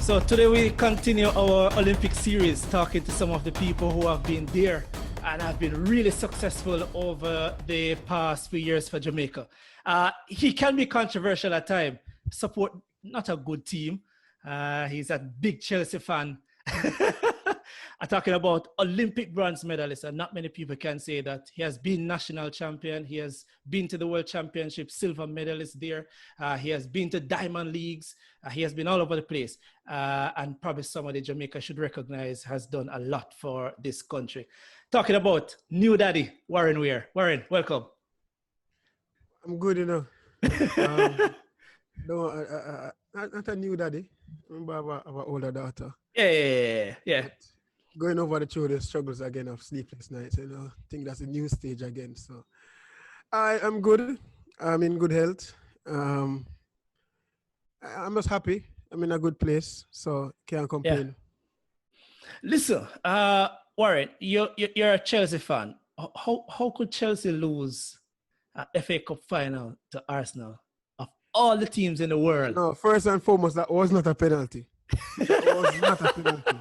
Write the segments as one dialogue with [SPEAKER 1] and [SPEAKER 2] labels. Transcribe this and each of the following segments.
[SPEAKER 1] So today we continue our Olympic series, talking to some of the people who have been there and have been really successful over the past few years for Jamaica. He can be controversial at times, support not a good team. He's a big Chelsea fan. I'm talking about Olympic bronze medalist, and not many people can say that. He has been national champion. He has been to the World Championship, silver medalist there. He has been to Diamond Leagues. He has been all over the place. And probably somebody Jamaica should recognize has done a lot for this country. Talking about new daddy, Warren Weir. Warren, welcome.
[SPEAKER 2] I'm good, you know. No, not a new daddy. Remember, I have an older daughter.
[SPEAKER 1] Yeah.
[SPEAKER 2] Going over the struggles again of sleepless nights, you know. I think that's a new stage again. So I am good. I'm in good health. I'm just happy. I'm in a good place, so can't complain.
[SPEAKER 1] Yeah. Listen, Warren, you're a Chelsea fan. How could Chelsea lose a FA Cup final to Arsenal of all the teams in the world?
[SPEAKER 2] No, first and foremost, that was not a penalty. That was not a penalty.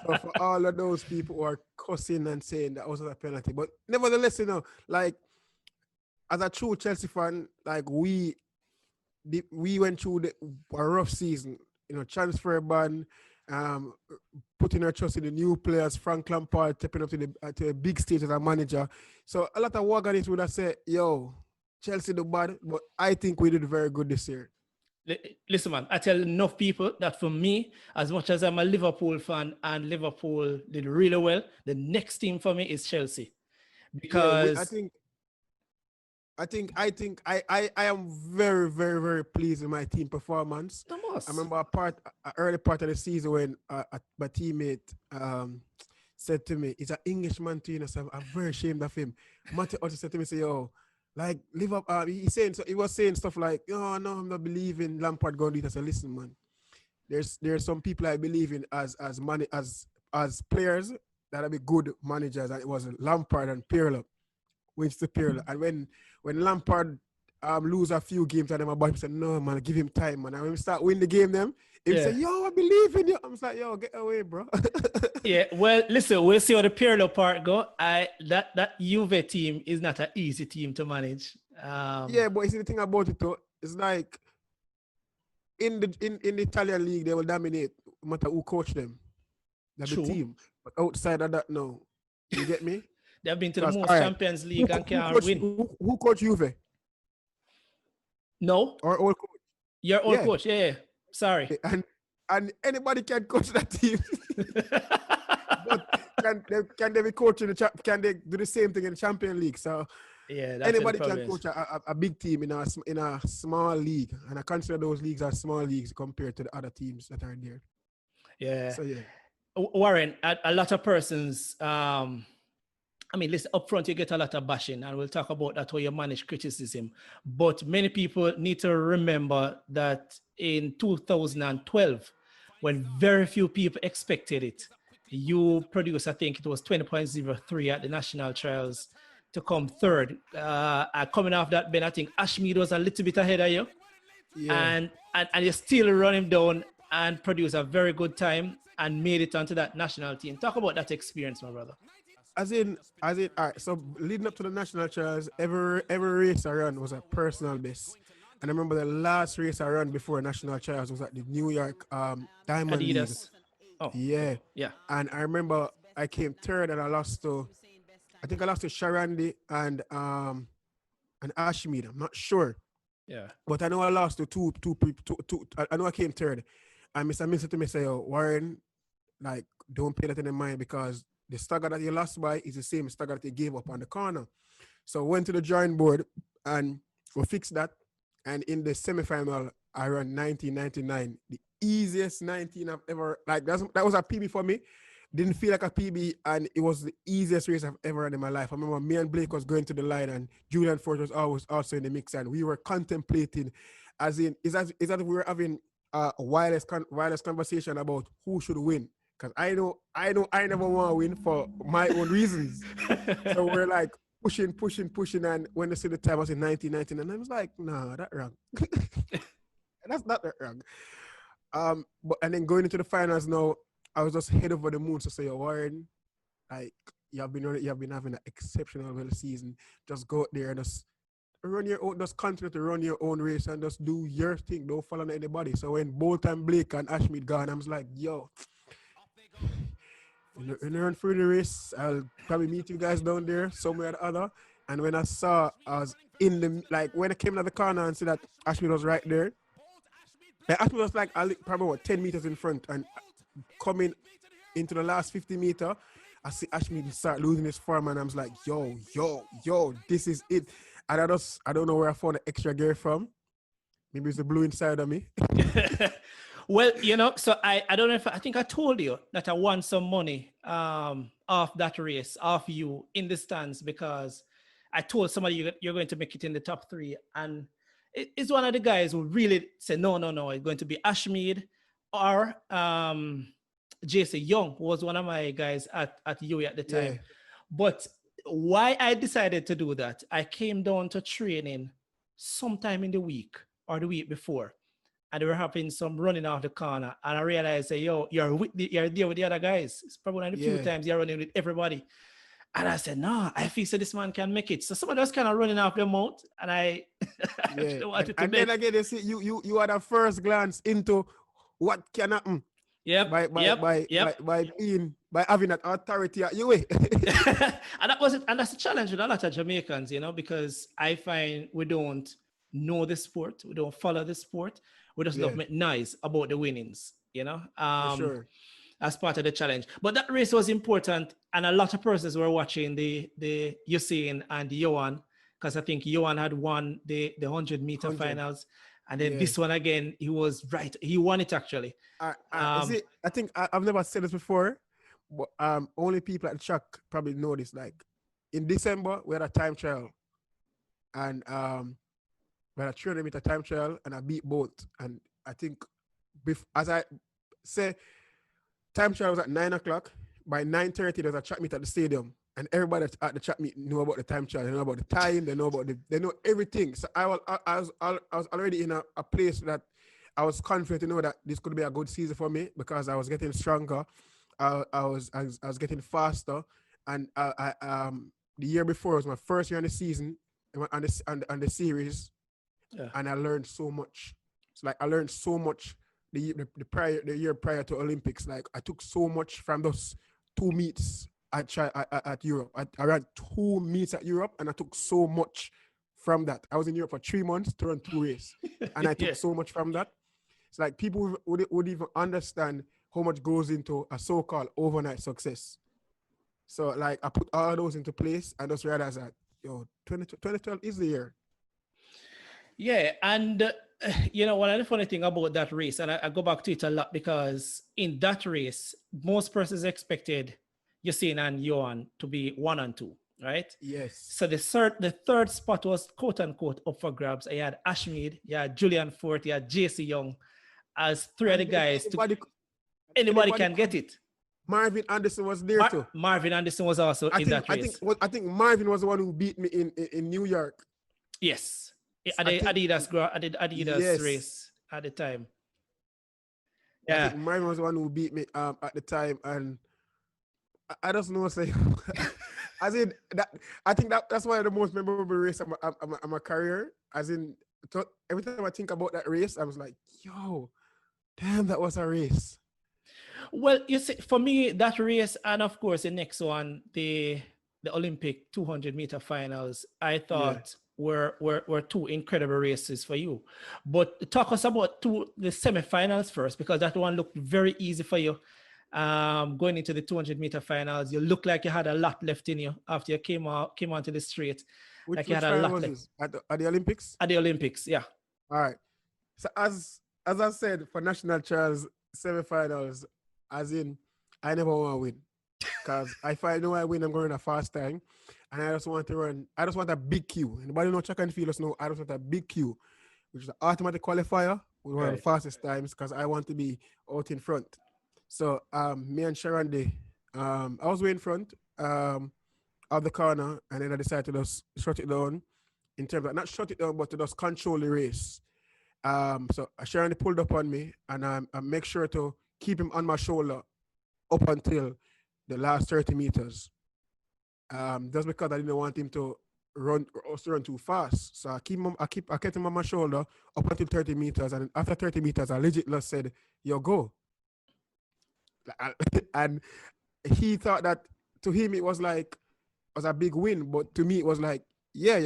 [SPEAKER 2] So for all of those people who are cussing and saying that wasn't a penalty, but nevertheless, you know, like as a true Chelsea fan, like we went through a rough season, you know, transfer ban, putting our trust in the new players, Frank Lampard stepping up to a big stage as a manager. So a lot of Waganists would have said, yo, Chelsea do bad, but I think we did very good this year.
[SPEAKER 1] Listen, man, I tell enough people that for me, as much as I'm a Liverpool fan and Liverpool did really well, the next team for me is Chelsea. Because
[SPEAKER 2] I am very, very, very pleased with my team performance. I remember an early part of the season when my teammate said to me, "He's an Englishman too, you know, so I'm very ashamed of him." Matty also said to me, "Say, yo, like live up." He was saying stuff like, "Oh no, I'm not believing Lampard going to do it." I said, "Listen, man, there's some people I believe in as players that'll be good managers, and it was Lampard and Pirlo, Winston Pirlo. And when Lampard lose a few games and them about him said, no man, give him time, man. And when we start win the game, he say, yo, I believe in you. I'm like, yo, get away, bro."
[SPEAKER 1] Yeah, well, listen, we'll see how the Pirlo part go. That Juve team is not an easy team to manage.
[SPEAKER 2] Yeah, but you see the thing about it though, it's like in the Italian league they will dominate no matter who coach them. That's the team. But outside of that, no. You get me?
[SPEAKER 1] They've been to the most Champions League and can't win.
[SPEAKER 2] Who coach Juve?
[SPEAKER 1] No.
[SPEAKER 2] Or old coach?
[SPEAKER 1] Your old coach, yeah. Sorry.
[SPEAKER 2] And anybody can coach that team. But can they be coaching can they do the same thing in the Champions League? So
[SPEAKER 1] yeah, that's
[SPEAKER 2] anybody can coach a big team in a small league, and I consider those leagues as small leagues compared to the other teams that are there.
[SPEAKER 1] Yeah.
[SPEAKER 2] So yeah.
[SPEAKER 1] Warren, a lot of persons, listen, up front you get a lot of bashing, and we'll talk about that, how you manage criticism. But many people need to remember that in 2012, when very few people expected it, you produced, I think it was 20.03 at the national trials to come third. Coming off that, Ben, I think Ashmead was a little bit ahead of you. Yeah. And you still run him down and produce a very good time and made it onto that national team. Talk about that experience, my brother.
[SPEAKER 2] As in, all right, so leading up to the national trials, every race I ran was a personal best. And I remember the last race I ran before national trials was at the New York Diamond League.
[SPEAKER 1] Oh,
[SPEAKER 2] yeah.
[SPEAKER 1] Yeah.
[SPEAKER 2] And I remember I came third and I lost to Sharandi and Ashmead. I'm not sure.
[SPEAKER 1] Yeah.
[SPEAKER 2] But I know I lost to two. I know I came third. And Mr. Minster to me say, "Oh, Warren, like, don't pay that in mind because the stagger that you lost by is the same stagger that you gave up on the corner." So I went to the drawing board and we fixed that. And in the semi-final, I ran 1999, the easiest 19 I've ever, like that was a PB for me. Didn't feel like a PB, and it was the easiest race I've ever run in my life. I remember me and Blake was going to the line, and Julian Ford was always also in the mix, and we were contemplating, as in, is that we were having a wireless conversation about who should win. Because I never want to win for my own reasons. So we're like pushing, and when they see the time, I was in 1999, and I was like, nah, that's wrong. That's not that wrong. But and then going into the finals now, I was just head over the moon to say, Warren, like you have been having an exceptional well season. Just go out there and just run your own, just continue to run your own race and just do your thing. Don't follow anybody. So when Bolt and Blake and Ashmead gone, I was like, yo, when you run through the race, I'll probably meet you guys down there somewhere or the other. And when I was in the, like, when I came to the corner and see that Ashmead was right there, like, Ashmead was like, probably what, 10 meters in front. And coming into the last 50 meter, I see Ashmead start losing his form. And I was like, yo, this is it. And I don't know where I found the extra gear from. Maybe it's the blue inside of me.
[SPEAKER 1] Well, so I don't know if I think I told you that I won some money off that race, off you in the stands, because I told somebody you're going to make it in the top 3. And it's one of the guys who really said, no, it's going to be Ashmead or JC Young, who was one of my guys at UE at the time. Yeah. But why I decided to do that, I came down to training sometime in the week or the week before. And they were having some running off the corner. And I realized, yo, you're there with the other guys. It's probably one of the few times you're running with everybody. And I said, no, I feel so this man can make it. So somebody was kind of running off their mouth. And I wanted to
[SPEAKER 2] and then again, you had a first glance into what can happen.
[SPEAKER 1] Yep.
[SPEAKER 2] By having that authority at you.
[SPEAKER 1] And that was it. And that's the challenge with a lot of Jamaicans, because I find we don't know the sport, we don't follow the sport. We just love make noise about the winnings,
[SPEAKER 2] For sure.
[SPEAKER 1] As part of the challenge. But that race was important, and a lot of persons were watching the Usain and Johan, because I think Johan had won the 100-meter finals, and then this one again, he was right. He won it actually.
[SPEAKER 2] I think I've never said this before, but only people at the track probably know this. Like in December, we had a time trial, and we had a 300-meter time trial, and I beat both. And I think, as I say, time trial was at 9 o'clock. By 9:30, there was a track meet at the stadium, and everybody at the track meet knew about the time trial. They know about the time. They know everything. So I was already in a place that I was confident to know that this could be a good season for me, because I was getting stronger. I was getting faster, and the year before was my first year on the season, on the series. Yeah. And I learned so much. It's like I learned so much the year prior to Olympics. Like I took so much from those 2 meets at Europe. I ran 2 meets at Europe, and I took so much from that. I was in Europe for 3 months to run 2 races, and I took so much from that. It's like people would even understand how much goes into a so-called overnight success. So like I put all those into place, and just realized that 2012 is the year.
[SPEAKER 1] Yeah, and one of the funny thing about that race, and I go back to it a lot, because in that race, most persons expected Usain and Johan to be 1 and 2, right?
[SPEAKER 2] Yes.
[SPEAKER 1] So the third spot was quote unquote up for grabs. I had Ashmead, you had Julian Fort, you had JC Young as 3 of the guys. Anybody can get it.
[SPEAKER 2] Marvin Anderson was there too.
[SPEAKER 1] Marvin Anderson was also in that race.
[SPEAKER 2] I think Marvin was the one who beat me in New York.
[SPEAKER 1] Yes. At the Adidas race at the time. Yeah.
[SPEAKER 2] I think Marvin was the one who beat me at the time, and I just know, say, as in that, I think that's one of the most memorable races of my career. As in, every time I think about that race, I was like, yo, damn, that was a race.
[SPEAKER 1] Well, you see, for me, that race, and of course the next one, the Olympic 200-meter finals, I thought were 2 incredible races for you. But talk us about the semifinals first, because that one looked very easy for you. Going into the 200-meter finals, you looked like you had a lot left in you after you came onto the straight.
[SPEAKER 2] Which you had a lot left. At the Olympics? At the Olympics,
[SPEAKER 1] yeah.
[SPEAKER 2] All right. So as I said, for national trials semifinals, as in, I never want to win, because if I know I win, I'm going a fast time, and I just want to run. I just want a big queue. Anybody know track and field? Just know I just want a big queue, which is the automatic qualifier with one of the fastest times, because I want to be out in front. So me and Sharon, I was way in front of the corner, and then I decided to just shut it down, in terms of not shut it down, but to just control the race. So Sharon pulled up on me, and I make sure to keep him on my shoulder up until the last 30 meters. Just because I didn't want him to run too fast. So I kept him on my shoulder up until 30 meters, and after 30 meters, I legit just said, "Yo, go." And he thought that to him it was a big win, but to me it was like, yeah,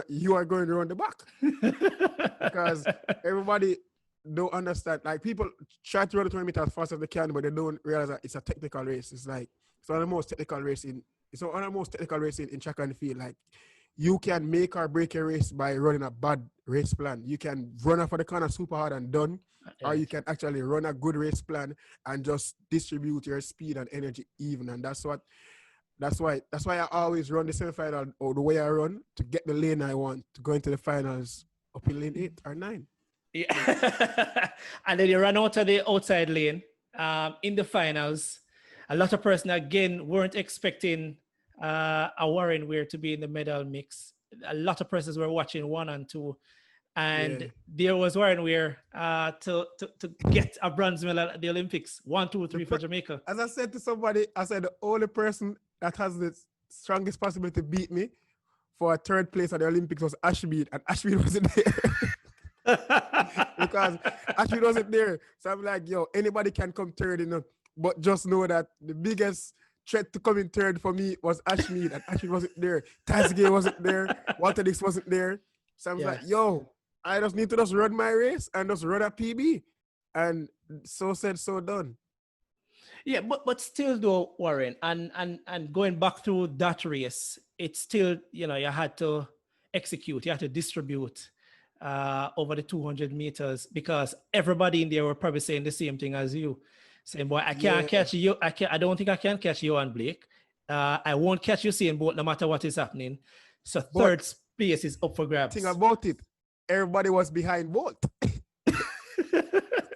[SPEAKER 2] you are going to run the back. Because everybody don't understand. Like, people try to run the 20 meters as fast as they can, but they don't realize that it's a technical race. It's one of the most technical race in track and field. Like, you can make or break a race by running a bad race plan. You can run off of the corner super hard and done, or you can actually run a good race plan and just distribute your speed and energy even. And that's why I always run the semi-final or the way I run to get the lane I want to go into the finals up in lane 8 or 9.
[SPEAKER 1] Yeah. And then you run out of the outside lane in the finals. A lot of person again weren't expecting a Warren Weir to be in the medal mix. A lot of persons were watching 1 and 2, and there was Warren Weir to get a bronze medal at the Olympics. 1, 2, 3 for Jamaica.
[SPEAKER 2] As I said to somebody, I said the only person that has the strongest possibility to beat me for a 3rd place at the Olympics was Ashmead, and Ashmead wasn't there. Because Ashmead wasn't there. So I'm like, yo, anybody can come 3rd, but just know that the biggest threat to come in 3rd for me was Ashmead, and Ashmead wasn't there. Tasgay wasn't there. Walter Dix wasn't there. So I was like, yo, I just need to just run my race and just run a PB. And so said, so done.
[SPEAKER 1] Yeah, but still though, Warren, and going back to that race, it's still, you had to execute, you had to distribute over the 200 meters, because everybody in there were probably saying the same thing as you, saying, boy, I can't catch you. I don't think I can catch you and Blake. I won't catch you saying both no matter what is happening. So 3rd space is up for grabs.
[SPEAKER 2] Thing about it, everybody was behind Bolt.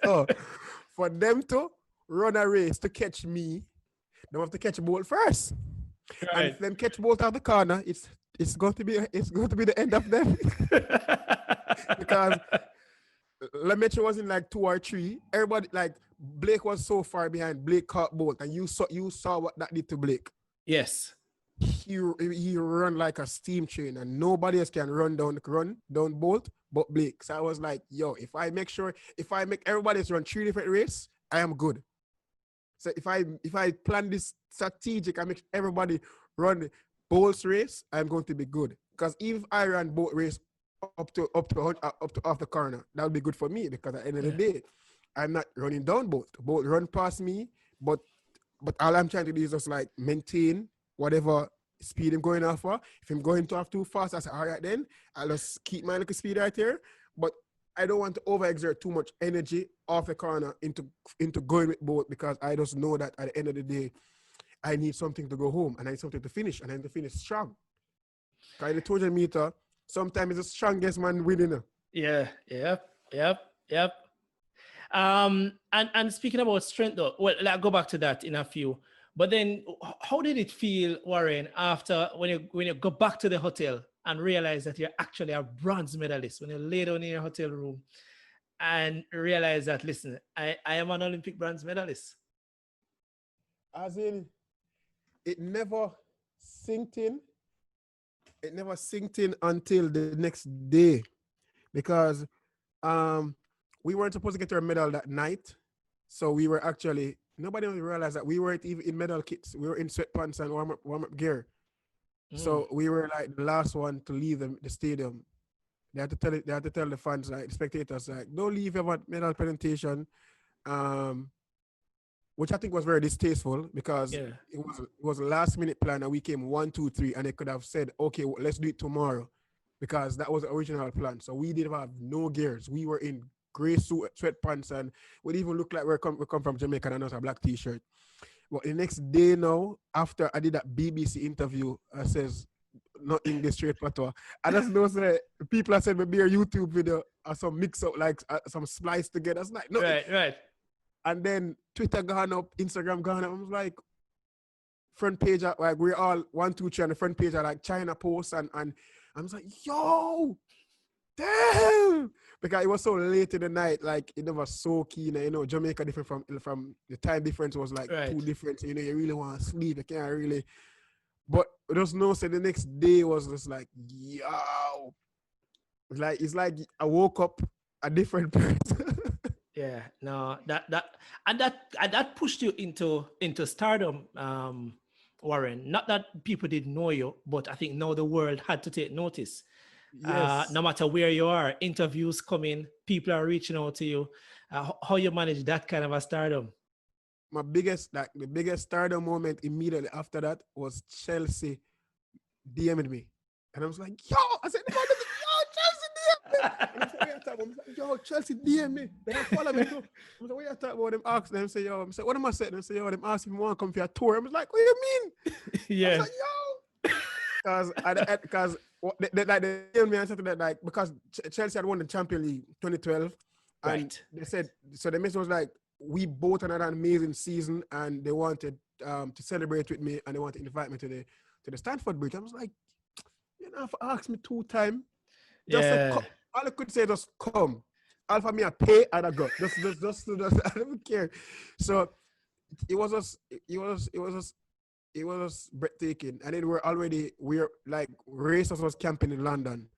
[SPEAKER 2] So for them to run a race to catch me, they have to catch Bolt first.
[SPEAKER 1] Right.
[SPEAKER 2] And if them catch Bolt out the corner, it's going to be the end of them. Because Lemaitre was in like 2 or 3. Everybody, like, Blake was so far behind. Blake caught Bolt, and you saw what that did to Blake.
[SPEAKER 1] Yes.
[SPEAKER 2] He run like a steam train, and nobody else can run down Bolt but Blake. So I was like, yo, if I make everybody else run 3 different races, I am good. So if I plan this strategic, I make everybody run Bolt's race, I'm going to be good. Because if I run Bolt race up to off the corner, that would be good for me, because at the end of the day, I'm not running down Bolt. Bolt run past me, but all I'm trying to do is just like maintain whatever speed I'm going off for. If I'm going to have too fast, I say, all right, then I'll just keep my little speed right here. But I don't want to overexert too much energy off the corner into going with Bolt, because I just know that at the end of the day, I need something to go home, and I need something to finish, and I need to finish strong. Because the 200 meter, sometimes it's the strongest man winning.
[SPEAKER 1] Yeah. Yep. And speaking about strength though, well, I'll go back to that in a few. But then, how did it feel, Warren, after when you go back to the hotel and realize that you're actually a bronze medalist, when you lay down in your hotel room and realize that, listen, I am an Olympic bronze medalist?
[SPEAKER 2] As in, it never sinked in. It never sinked in until the next day, because we weren't supposed to get our medal that night. So we were actually, nobody realized that we weren't even in medal kits. We were in sweatpants and warm-up gear. So we were like the last one to leave the stadium. They had to tell the fans, like the spectators, like, don't leave your medal presentation, which I think was very distasteful, because it was a last minute plan, and we came 1, 2, 3, and they could have said, okay, well, let's do it tomorrow, because that was the original plan. So we didn't have no gears. We were in gray suit, sweatpants, and we even look like we come from Jamaica and not a black t-shirt. But the next day now, after I did that BBC interview, I says, not English straight patois, I just know that people have said maybe a YouTube video or some mix up, like some splice together. It's like, no.
[SPEAKER 1] Right.
[SPEAKER 2] And then Twitter gone up, Instagram gone up. I was like, front page, like we're all 1, 2, 3 on the front page are like China posts, and I was like, yo, damn, because it was so late in the night, like it was so keen. And, Jamaica different from the time difference was like
[SPEAKER 1] Right.
[SPEAKER 2] too different. So, you really want to sleep. You can't really. But there's no say the next day was just like, yo. It's like I woke up a different person.
[SPEAKER 1] Yeah, no, that pushed you into stardom, Warren. Not that people didn't know you, but I think now the world had to take notice.
[SPEAKER 2] Yes.
[SPEAKER 1] No matter where you are, interviews coming, people are reaching out to you. How you manage that kind of a stardom?
[SPEAKER 2] The biggest stardom moment immediately after that was Chelsea DM'd me. And I was like, yo, I said, yo, Chelsea DM me. And I said, what you talking about? I was like, yo, Chelsea DM me. They don't follow me too. I was like, what you talking about? Them ask them, say, yo, I said, what am I saying? They say, yo, them ask if you want to come for a tour. I was like, what do you mean?
[SPEAKER 1] Yeah.
[SPEAKER 2] I was like, yo. Because they DM me and said that, like, because Chelsea had won the Champions League 2012. And
[SPEAKER 1] Right.
[SPEAKER 2] they said, so the message was like, we both had an amazing season and they wanted to celebrate with me and they wanted to invite me to the Stanford Bridge. I was like, you know, if ask me 2 times, just say,
[SPEAKER 1] Yeah.
[SPEAKER 2] all I could say just come. Alpha me a pay and I go. Just I don't care. So it was just breathtaking. And then we're like racers was camping in London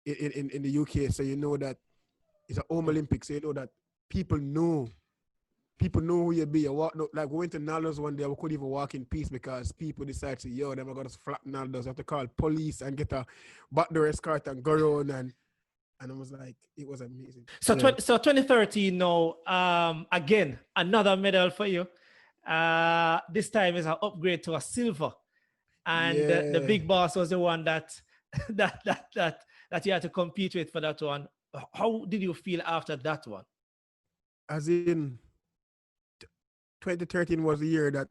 [SPEAKER 2] in the UK. So you know that it's a home Olympics. So you know that people know who you be. You walk, like we went to Naldo's one day, we couldn't even walk in peace because people decided to, yo, them are going to flat Naldo's. I have to call police and get a backdoor escort and go around and I was like, it was amazing.
[SPEAKER 1] So,
[SPEAKER 2] Yeah.
[SPEAKER 1] so 2013 now, again, another medal for you. This time is an upgrade to a silver. And the big boss was the one that you had to compete with for that one. How did you feel after that one?
[SPEAKER 2] As in, 2013 was the year that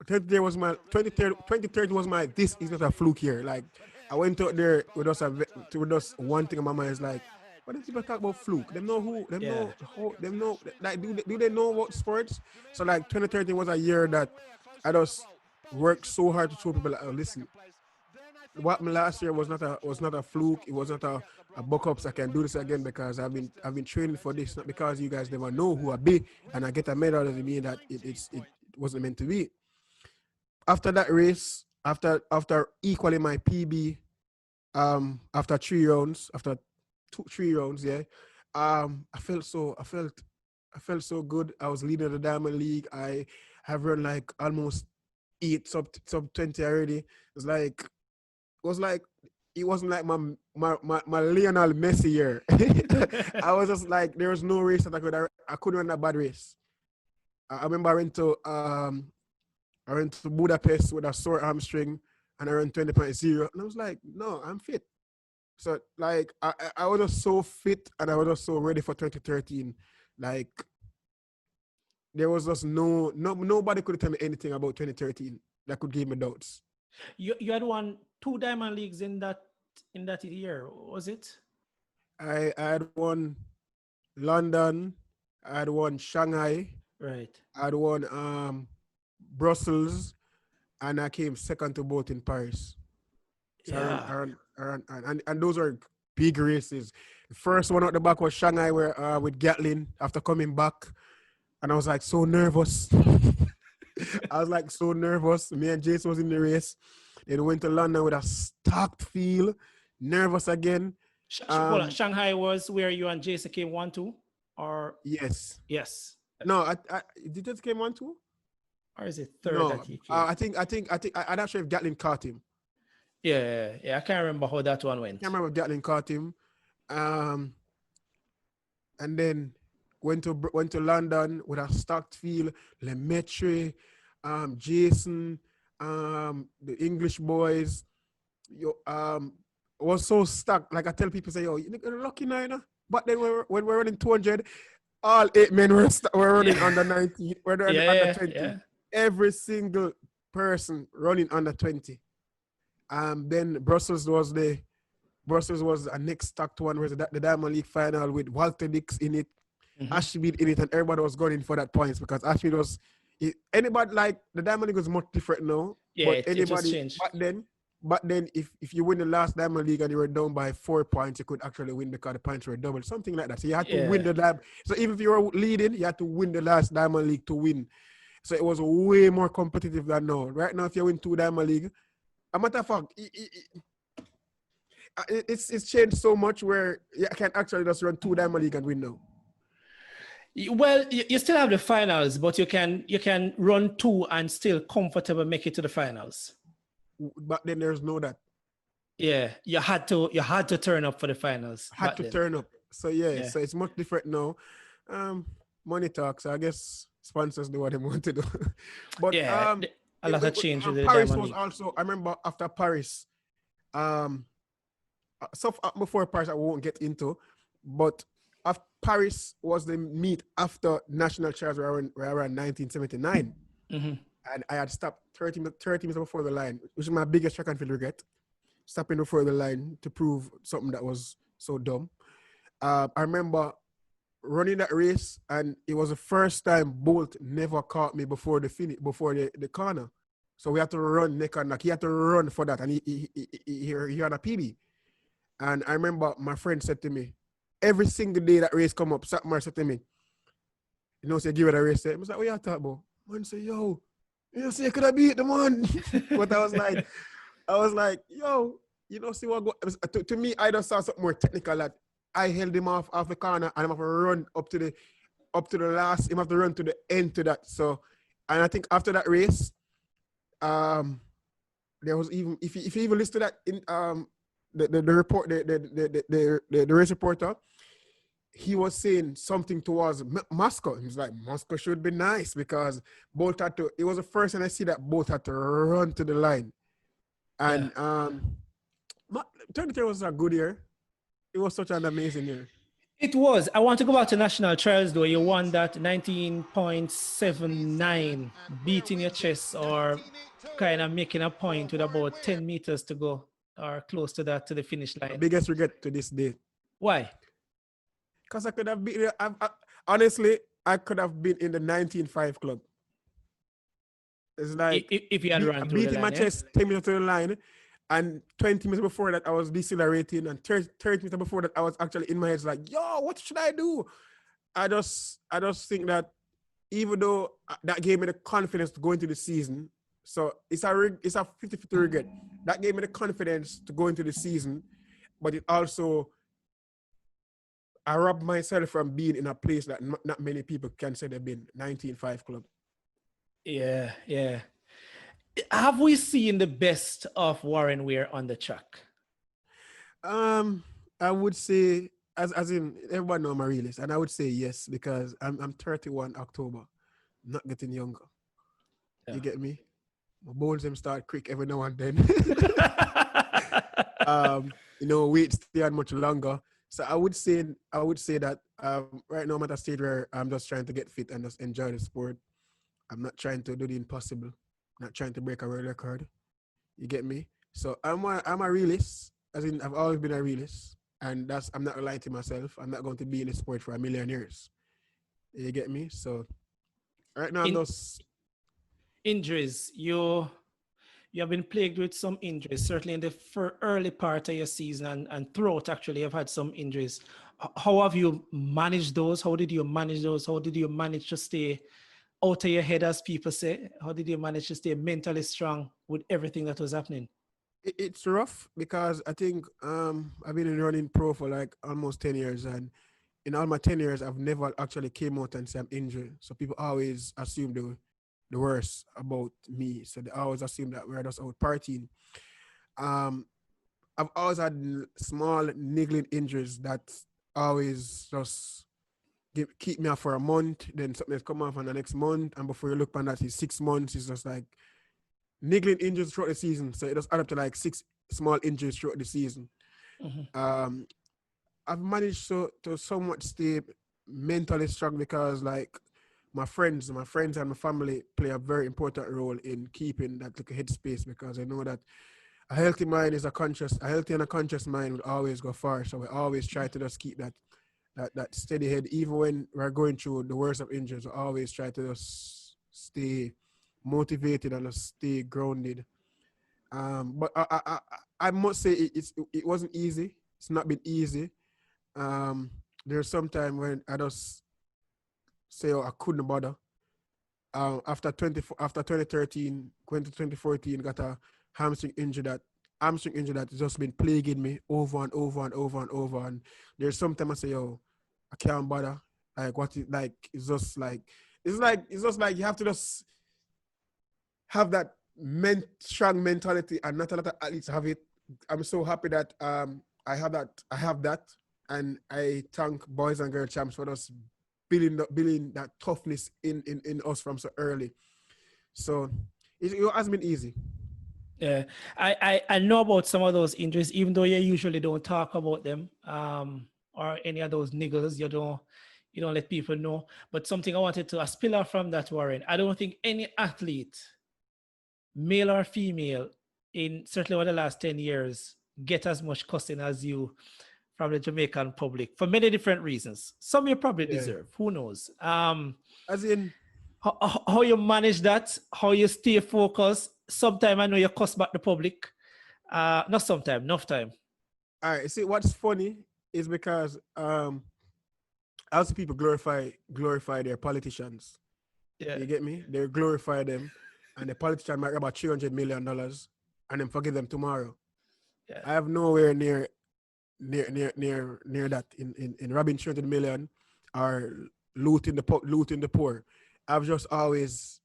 [SPEAKER 2] 2013 was my this is not a fluke year. Like I went out there with just one thing in my mind is like, what do people talk about fluke? Them know who, them know how, them know like do they know about sports? So like 2013 was a year that I just worked so hard to show people like, oh, listen, what happened last year was not a fluke. It was not a buck ups. I can do this again because I've been training for this, not because you guys never know who I be and I get a medal doesn't mean that it wasn't meant to be. After that race, after equaling my PB, after 3 rounds, after 3 rounds, yeah, I felt so good. I was leading the Diamond League. I have run like almost 8 sub 20 already. It wasn't like my Lionel Messi year. I was just like, there was no race that I couldn't run a bad race. I remember I went to Budapest with a sore hamstring and I ran 20.0 and I was like, no, I'm fit. So like I was just so fit and I was just so ready for 2013. Like there was just nobody could tell me anything about 2013 that could give me doubts.
[SPEAKER 1] You had won 2 Diamond Leagues in that year, was it?
[SPEAKER 2] I had won London, I had won Shanghai,
[SPEAKER 1] right?
[SPEAKER 2] I had won Brussels, and I came second to both in Paris. So and those are big races. The first one at the back was Shanghai, where with Gatlin after coming back, and I was like so nervous. I was like so nervous. Me and Jason was in the race. Then went to London with a stacked field, nervous again.
[SPEAKER 1] Hold on. Shanghai was where you and Jason came 1-2, or
[SPEAKER 2] yes.
[SPEAKER 1] No,
[SPEAKER 2] I did just came 1-2,
[SPEAKER 1] or is it third
[SPEAKER 2] no,
[SPEAKER 1] that he came?
[SPEAKER 2] I think I'm not sure if Gatlin caught him.
[SPEAKER 1] Yeah. I can't remember how that one went.
[SPEAKER 2] I can't remember if Gatlin caught him. And then went to London with a stacked field, Lemaitre, Jason, the English boys. Was so stuck. Like I tell people, say, yo, you're lucky now, you know? But then when we're running 200, all 8 men were running under 19, under 20.
[SPEAKER 1] Yeah.
[SPEAKER 2] Every single person running under 20. Then Brussels was a next stacked one, was the Diamond League final with Walter Dix in it, Ashmead in it, and everybody was going for that points because Ashmead was anybody like the Diamond League was much different now.
[SPEAKER 1] Yeah,
[SPEAKER 2] but anybody
[SPEAKER 1] it changed.
[SPEAKER 2] back then, But then if you win the last Diamond League and you were down by 4 points, you could actually win because the points were double, something like that. So you had to win the Diamond. So even if you were leading, you had to win the last Diamond League to win. So it was way more competitive than now. Right now, if you win 2 Diamond League, a matter of fact, it's changed so much where you can actually just run 2 Diamond League and win now.
[SPEAKER 1] Well, you still have the finals, but you can run 2 and still comfortably make it to the finals.
[SPEAKER 2] But then there's no that.
[SPEAKER 1] Yeah, you had to turn up for the finals.
[SPEAKER 2] Turn up. So so it's much different now. Money talks. So I guess sponsors do what they want to do. But
[SPEAKER 1] a lot of change with the
[SPEAKER 2] Paris
[SPEAKER 1] Diamond
[SPEAKER 2] was
[SPEAKER 1] League.
[SPEAKER 2] also. I remember after Paris, so before Paris I won't get into, but after Paris was the meet after national trials were around 1979.
[SPEAKER 1] Mm-hmm.
[SPEAKER 2] And I had stopped 30 minutes before the line, which is my biggest track and field regret. Stopping before the line to prove something that was so dumb. I remember running that race, and it was the first time Bolt never caught me before the corner. So we had to run neck and neck. He had to run for that, and he had a PB. And I remember my friend said to me, every single day that race come up, Satmar said to me, say give it a race. I was like, what you talking about? Man say, yo, you say could I beat the man? But I was like, yo, see what go. To me, I just saw something more technical that I held him off the corner and I'm have to run up to the last. Him have to run to the end to that. So, and I think after that race, there was even if you even listen to that in the report the race reporter, he was saying something towards Moscow. He was like, Moscow should be nice because both had to. It was the first time I see that both had to run to the line. And 23 was a good year. It was such an amazing year.
[SPEAKER 1] It was. I want to go back to national trials though. You won that 19.79, beating your chest or kind of making a point with about 10 meters to go or close to that to the finish line.
[SPEAKER 2] The biggest regret to this day.
[SPEAKER 1] Why?
[SPEAKER 2] Because I could have been, honestly, I could have been in the 19.5 club. It's like
[SPEAKER 1] if you had run through
[SPEAKER 2] beating
[SPEAKER 1] the
[SPEAKER 2] my
[SPEAKER 1] line,
[SPEAKER 2] chest 10 minutes to the line, and 20 minutes before that I was decelerating, and 30 minutes before that I was actually in my head it's like, yo, what should I do? I just think that even though that gave me the confidence to go into the season, so it's a 50-50 regret. That gave me the confidence to go into the season, but it also I robbed myself from being in a place that not many people can say they've been. 19.5 club.
[SPEAKER 1] Yeah. Have we seen the best of Warren Weir on the track?
[SPEAKER 2] I would say, as in everyone know I'm a realist, and I would say yes because I'm 31 October, not getting younger. Yeah. You get me? My bones them start quick every now and then. Wait stay on much longer. So I would say that right now I'm at a stage where I'm just trying to get fit and just enjoy the sport. I'm not trying to do the impossible. Not trying to break a world record. You get me? So I'm a realist. As in, I've always been a realist, and I'm not lying to myself. I'm not going to be in the sport for a million years. You get me? So right now I'm just
[SPEAKER 1] injuries. You have been plagued with some injuries, certainly in the early part of your season and throughout. Actually, you've had some injuries. How have you managed those? How did you manage those? How did you manage to stay out of your head, as people say? How did you manage to stay mentally strong with everything that was happening?
[SPEAKER 2] It's rough because I think I've been in running pro for like almost 10 years, and in all my 10 years, I've never actually came out and said I'm injured. So people always assume the worst about me. So they always assume that we're just out partying. I've always had small niggling injuries that always just keep me up for a month, then something has come off on the next month, and before you look on that, it's 6 months. It's just like niggling injuries throughout the season. So it just add up to like 6 small injuries throughout the season. Mm-hmm. I've managed to somewhat stay mentally strong because like my friends and my family play a very important role in keeping that like a headspace, because I know that a healthy mind is a healthy and a conscious mind would always go far. So we always try to just keep that steady head, even when we're going through the worst of injuries. We always try to just stay motivated and just stay grounded. But I must say it wasn't easy. It's not been easy. There's some time when I just say, oh, I couldn't bother. After 2013, going to 2014, got a hamstring injury that has just been plaguing me over and over and over and over. And there's sometimes I say, oh, I can't bother. Like what it like it's just like you have to just have that strong mentality, and not a lot of athletes have it. I'm so happy that I have that, and I thank boys and girls champs for us building that toughness in us from so early. So it hasn't been easy.
[SPEAKER 1] Yeah, I know about some of those injuries, even though you usually don't talk about them, or any of those niggles. You don't let people know. But something I wanted to spill off from that, Warren. I don't think any athlete, male or female, in certainly over the last 10 years, get as much cussing as you from the Jamaican public for many different reasons. Some you probably deserve. Who knows?
[SPEAKER 2] As in,
[SPEAKER 1] how you manage that, how you stay focused. Sometimes I know you cuss back the public. Not sometimes, enough time.
[SPEAKER 2] All right. See, what's funny is because as people glorify their politicians.
[SPEAKER 1] Yeah.
[SPEAKER 2] You get me? They glorify them, and the politician might get about $300 million, and then forgive them tomorrow.
[SPEAKER 1] Yeah.
[SPEAKER 2] I have nowhere near that in robbing 300 million or looting the poor. I've just always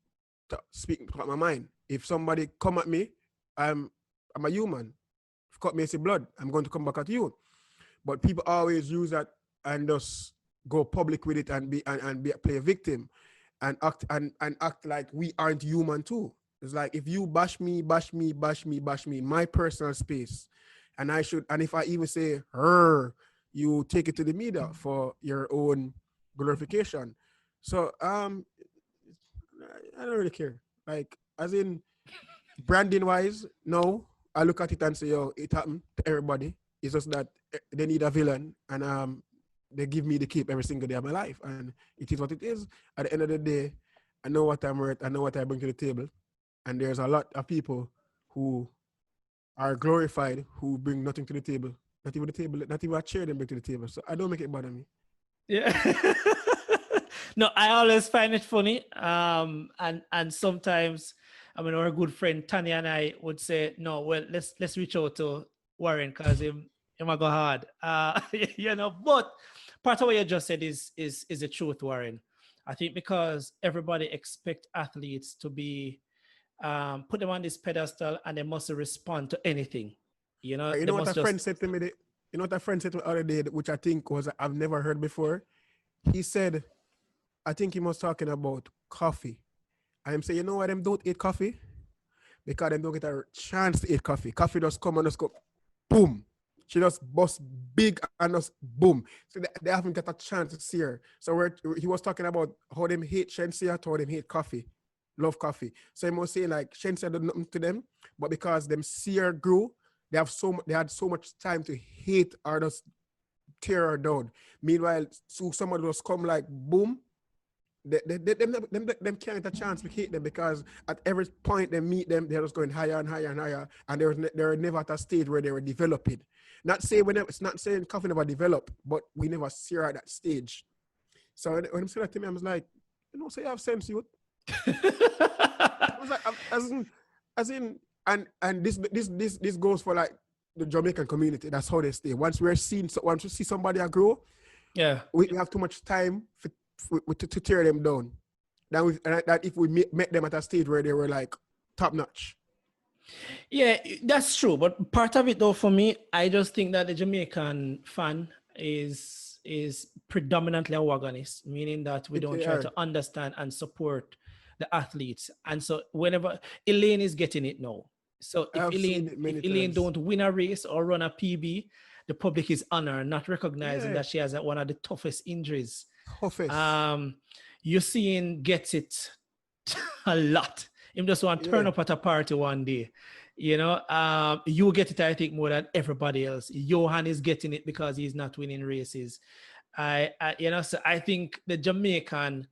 [SPEAKER 2] speaking about my mind. If somebody come at me, I'm a human. If cut me, it's blood. I'm going to come back at you. But people always use that and just go public with it and play a victim and act like we aren't human too. It's like if you bash me in my personal space, and if I even say her, you take it to the media for your own glorification. So I don't really care. Like as in branding wise, no. I look at it and say, yo, it happened to everybody. It's just that they need a villain, and they give me the cape every single day of my life, and it is what it is. At the end of the day, I know what I'm worth. I know what I bring to the table, and there's a lot of people who are glorified who bring nothing to the table. Not even a chair they bring to the table. So I don't make it bother me.
[SPEAKER 1] Yeah. No, I always find it funny. And sometimes, I mean, our good friend Tanya and I would say, no, well, let's reach out to Warren because him might go hard. But part of what you just said is the truth, Warren. I think because everybody expect athletes to be put them on this pedestal and they must respond to anything.
[SPEAKER 2] You know what a friend said to me the other day, which I think was I've never heard before. He said, I think he was talking about coffee. And I'm saying, you know why them don't eat coffee? Because they don't get a chance to eat coffee. Coffee just come and just go, boom. She just bust big and just boom. So they haven't got a chance to see her. So he was talking about how them hate Shensia, how them hate coffee, love coffee. So he was saying like Shensia did nothing to them, but because them see her grew, they had so much time to hate or just tear her down. Meanwhile, so somebody just come like boom. Them can't get a chance to hate them because at every point they meet them, they're just going higher and higher and higher, and they're never at a stage where they were developing. It's not saying coffee never develop, but we never see her at that stage. So when he said that to me, I was like, so you have sense, youth. I was like, as in, and this goes for like the Jamaican community. That's how they stay. Once we see somebody grow,
[SPEAKER 1] yeah,
[SPEAKER 2] we have too much time to tear them down. That if we met them at a stage where they were like top notch.
[SPEAKER 1] Yeah, that's true. But part of it though, for me, I just think that the Jamaican fan is predominantly a wagonist, meaning that we don't try to understand and support the athletes. And so whenever Elaine is getting it now. So if Elaine don't win a race or run a PB, the public is honored, not recognizing that she has one of the toughest injuries. You're seeing gets it a lot. Him just want to turn up at a party one day. You get it, I think, more than everybody else. Johan is getting it because he's not winning races. So I think the Jamaican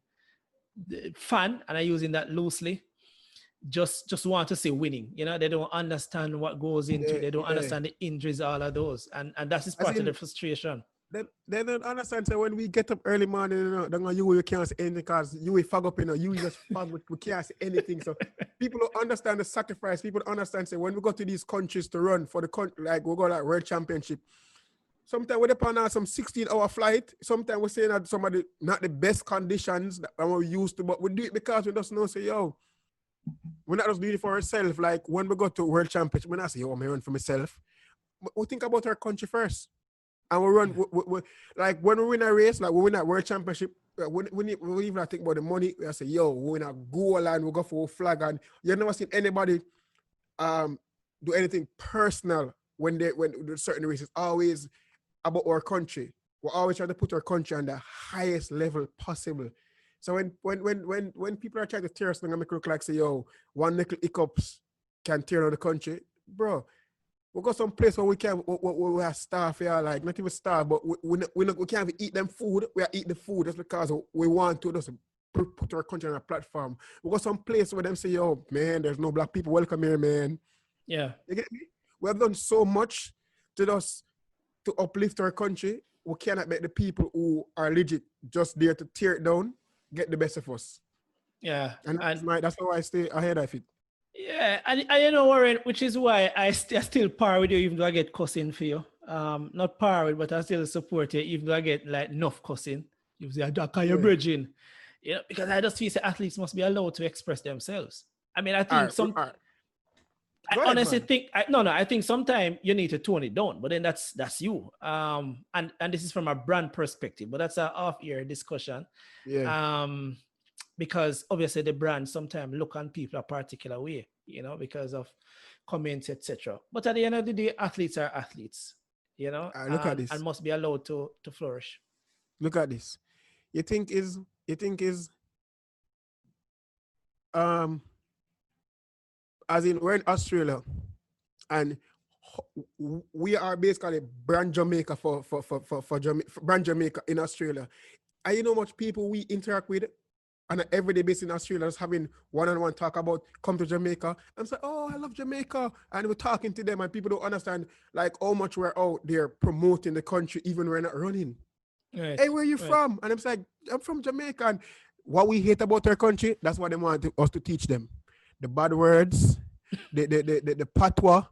[SPEAKER 1] fan, and I'm using that loosely, just want to see winning. You know, they don't understand what goes into it. They don't
[SPEAKER 2] yeah.
[SPEAKER 1] understand the injuries, all of those. And that is
[SPEAKER 2] As
[SPEAKER 1] part of the
[SPEAKER 2] in,
[SPEAKER 1] frustration.
[SPEAKER 2] they don't understand. So when we get up early morning, you can't say anything because you will fog up, you just fog, we can't say anything. So people don't understand the sacrifice. People don't understand, say, when we go to these countries to run for the country, like we go like World Championship, sometimes we're depend on some 16-hour flight. Sometimes we're saying that some of the, not the best conditions that we're used to, but we do it because we just know, say, yo, we're not just doing it for ourselves. Like when we go to World Championship, we're not say, yo, I'm here run for myself. But we think about our country first. And we run, like when we win a race, like we win that World Championship, we even not think about the money. We say, yo, we win a goal and we go for a flag. And you've never seen anybody do anything personal when do certain races. Always about our country. We're always trying to put our country on the highest level possible. So when people are trying to tear us down and make it look like, say, yo, one little hiccups can tear down the country, bro. We got some place where we have staff here, like not even staff, but we can't even eat them food. We are eat the food just because we want to just put our country on a platform. We got some place where them say, yo, man, there's no black people, welcome here, man.
[SPEAKER 1] Yeah.
[SPEAKER 2] You get me? We have done so much to uplift our country. We cannot make the people who are legit just there to tear it down get the best of us.
[SPEAKER 1] Yeah.
[SPEAKER 2] And that's how I stay ahead of it.
[SPEAKER 1] Yeah, and you know, Warren, which is why I still par with you, even though I get cussing for you. Not par with, but I still support you, even though I get like enough cussing. You say, "Can you bridging?" You know, because I just feel that athletes must be allowed to express themselves. I mean, I think I honestly think I think sometimes you need to tone it down, but then that's you. And this is from a brand perspective, but that's an off-air discussion.
[SPEAKER 2] Yeah.
[SPEAKER 1] Because obviously the brand sometimes look on people a particular way, you know, because of comments, etc. But at the end of the day, athletes are athletes, you know,
[SPEAKER 2] Look at this.
[SPEAKER 1] and must be allowed to flourish.
[SPEAKER 2] Look at this. You think is as in we're in Australia and we are basically brand Jamaica for brand Jamaica in Australia. And you know how much people we interact with on an everyday basis in Australia, just having one-on-one talk about come to Jamaica. I'm saying, oh, I love Jamaica. And we're talking to them and people don't understand like how much we're out there promoting the country, even when we're not running. Right. Hey, where are you from? And I'm like, I'm from Jamaica. And what we hate about our country, that's what they want us to teach them. The bad words, the patois,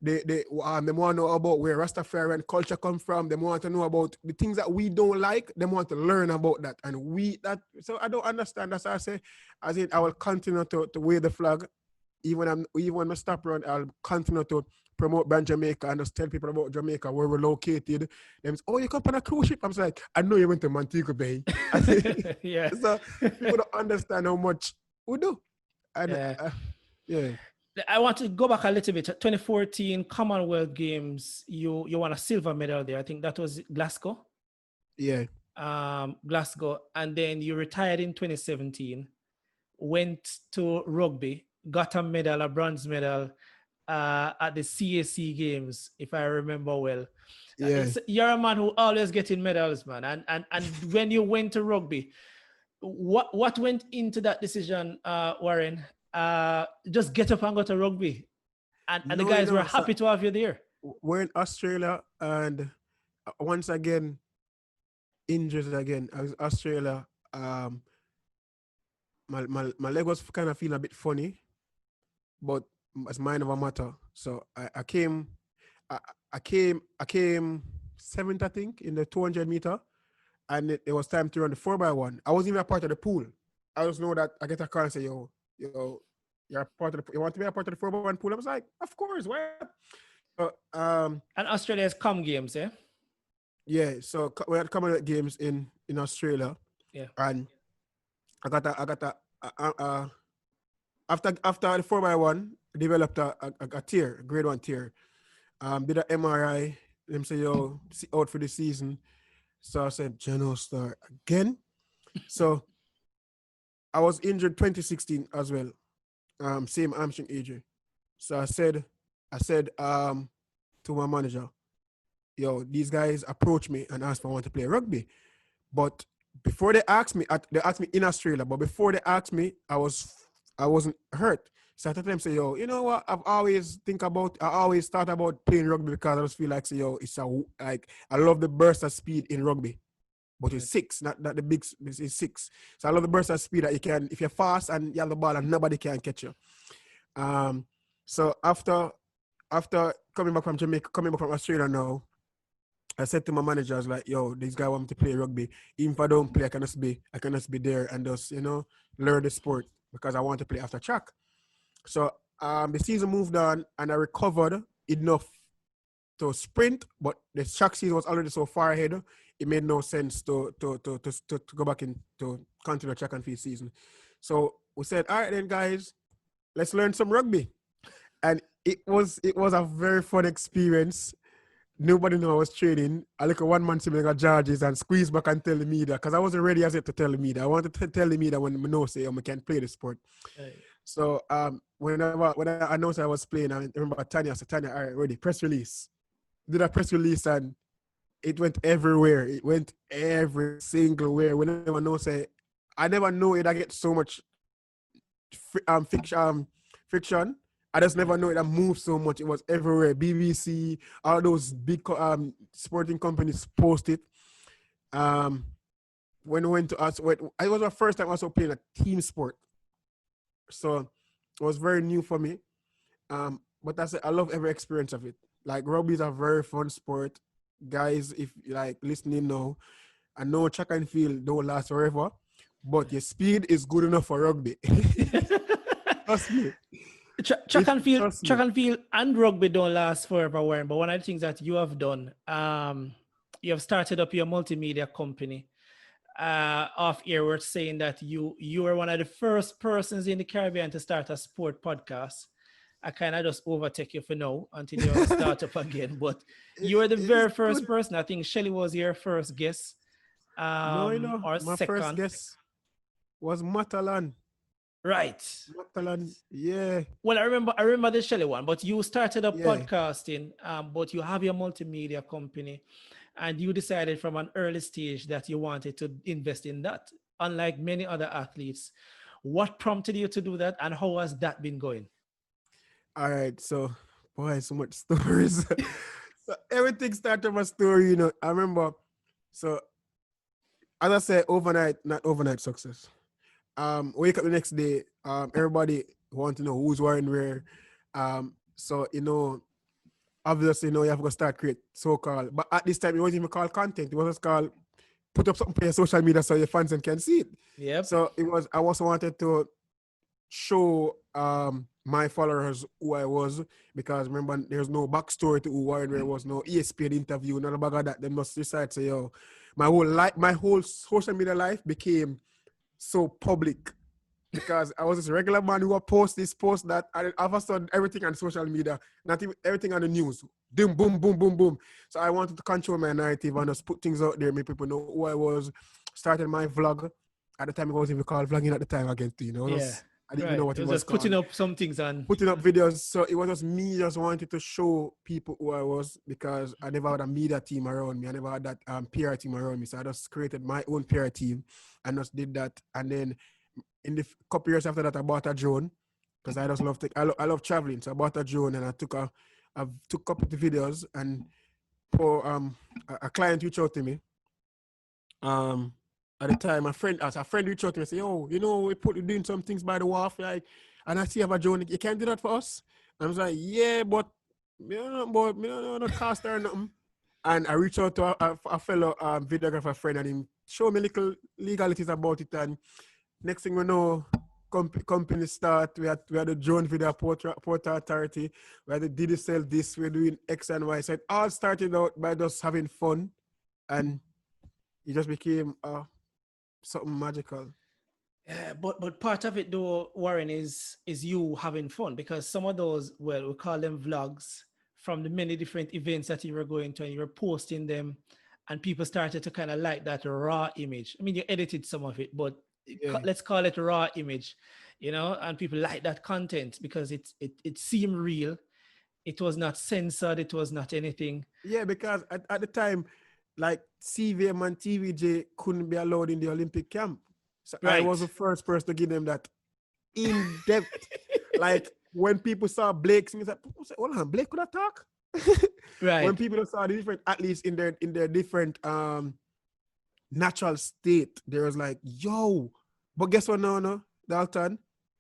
[SPEAKER 2] they want to know about where Rastafarian culture come from. They want to know about the things that we don't like. They want to learn about that. And so I don't understand. That's why I say, I will continue to wave the flag. Even when I stop run, I'll continue to promote brand Jamaica and just tell people about Jamaica, where we're located. Them say, oh, you come on a cruise ship? I'm like, I know you went to Montego Bay.
[SPEAKER 1] Yeah.
[SPEAKER 2] So people don't understand how much we do. And yeah.
[SPEAKER 1] I want to go back a little bit. 2014 Commonwealth Games, you won a silver medal there. I think that was Glasgow.
[SPEAKER 2] Yeah.
[SPEAKER 1] Glasgow. And then you retired in 2017, went to rugby, got a medal, a bronze medal at the CAC Games, if I remember well.
[SPEAKER 2] Yeah.
[SPEAKER 1] You're a man who always getting medals, man. And when you went to rugby, what went into that decision, Warren? Just get up and go to rugby, and the guys were happy to have you there.
[SPEAKER 2] We're in Australia, and once again, injuries again. I was Australia. My leg was kind of feeling a bit funny, but it's mind over matter. So I came seventh, I think, in the 200 meter, and it was time to run the 4x1. I wasn't even a part of the pool. I just know that I get a call and say, yo, you're a part of you want to be a part of the 4x1 pool? I was like, of course, why?
[SPEAKER 1] And Australia's Com Games, yeah?
[SPEAKER 2] Yeah, so we had Commonwealth Games in Australia.
[SPEAKER 1] Yeah.
[SPEAKER 2] And I got after the 4x1, developed a tear, a grade 1 tear. Did an MRI. Them say, yo, out for the season. So I said, General start again. So I was injured 2016 as well. Same hamstring injury. So I said to my manager, yo, these guys approached me and asked if I want to play rugby. But before they asked me in Australia, but before they asked me, I wasn't hurt. So I tell them, say, yo, you know what? I always thought about playing rugby because I just feel like, say, yo, I love the burst of speed in rugby. But it's six, not the big, it's six. So I love the burst of speed that you can, if you're fast and you have the ball and nobody can catch you. So after coming back from Jamaica, coming back from Australia now, I said to my manager, I was like, yo, this guy want me to play rugby. Even if I don't play, I can just be there and just, learn the sport because I want to play after track. So the season moved on and I recovered enough to sprint, but the track season was already so far ahead, it made no sense to go back in to continue the track and field season. So we said, all right then, guys, let's learn some rugby. And it was a very fun experience. Nobody knew I was training. I look at one man sitting at charges and squeeze back and tell the media because I wasn't ready as yet to tell the media. I wanted to tell the media when I know say I can play the sport. Right. So when I announced I was playing, I remember Tanya said, Tanya, all right, ready, press release. Did a press release and it went everywhere. It went every single where. When I know say, I never know it. I get so much fiction. I just never know it. I moved so much. It was everywhere. BBC, all those big sporting companies post it. When we went to us, it was my first time also playing a team sport. So it was very new for me. But I love every experience of it. Like rugby is a very fun sport. Guys, if you like listening now, I know track and field don't last forever, but your speed is good enough for rugby. Trust me.
[SPEAKER 1] Track and field and rugby don't last forever, Warren. But one of the things that you have done, you have started up your multimedia company. Off air, we're saying that you were one of the first persons in the Caribbean to start a sport podcast. I kind of just overtake you for now until you start up again. But you were the very first person. I think Shelly was your first guest.
[SPEAKER 2] Or my
[SPEAKER 1] second.
[SPEAKER 2] First guest was Matalan.
[SPEAKER 1] Right.
[SPEAKER 2] Matalan, yeah.
[SPEAKER 1] Well, I remember the Shelly one, but you started up podcasting, but you have your multimedia company, and you decided from an early stage that you wanted to invest in that, unlike many other athletes. What prompted you to do that, and how has that been going?
[SPEAKER 2] All right, so boy, so much stories. So everything started from a story, I remember. So as I said, not overnight success. Wake up the next day, everybody want to know who's wearing where. So obviously, you have to start create so-called. But at this time, it wasn't even called content. It was just called put up something on your social media so your fans can see it.
[SPEAKER 1] Yep.
[SPEAKER 2] So I also wanted to show my followers who I was, because remember there's no backstory to who Warren, there was no ESPN interview, none about that. They must decide say, yo, my whole social media life became so public because I was this regular man who would post this, post that, and all of a sudden everything on social media, not even everything on the news, boom, boom, boom, boom, boom. So I wanted to control my narrative and just put things out there, make people know who I was. Started my vlog. At the time, it wasn't even called vlogging at the time again, I didn't even know what it was
[SPEAKER 1] just
[SPEAKER 2] called.
[SPEAKER 1] Putting up some things and
[SPEAKER 2] putting up videos. So it was just me just wanted to show people who I was, because I never had a media team around me. I never had that PR team around me. So I just created my own PR team and just did that. And then in the couple years after that, I bought a drone because I just love I love traveling. So I bought a drone and I took a couple of the videos, and for a client reached out to me. At the time, a friend reached out to me and said, "Oh, we doing some things by the wharf, like, and I see you have a drone. You can't do that for us." And I was like, "Yeah, but me don't know cost or nothing." And I reached out to a fellow videographer friend, and he showed me little legalities about it. And next thing we know, company start. We had the drone video port authority. We had the digital this. We're doing X and Y. So it all started out by just having fun, and it just became something magical.
[SPEAKER 1] Yeah, but part of it though, Warren, is you having fun, because some of those, well, we call them vlogs, from the many different events that you were going to, and you were posting them, and people started to kind of like that raw image. I mean, you edited some of it, but let's call it raw image, and people like that content because it seemed real. It was not censored. It was not anything.
[SPEAKER 2] Yeah, because at the time, like CVM and TVJ couldn't be allowed in the Olympic camp. So right. I was the first person to give them that in-depth Like when people saw Blake sing, it's like, hold on, Blake could talk? When
[SPEAKER 1] Right.
[SPEAKER 2] people saw the different athletes in their different natural state, there was like, yo, but guess what now, no, Dalton?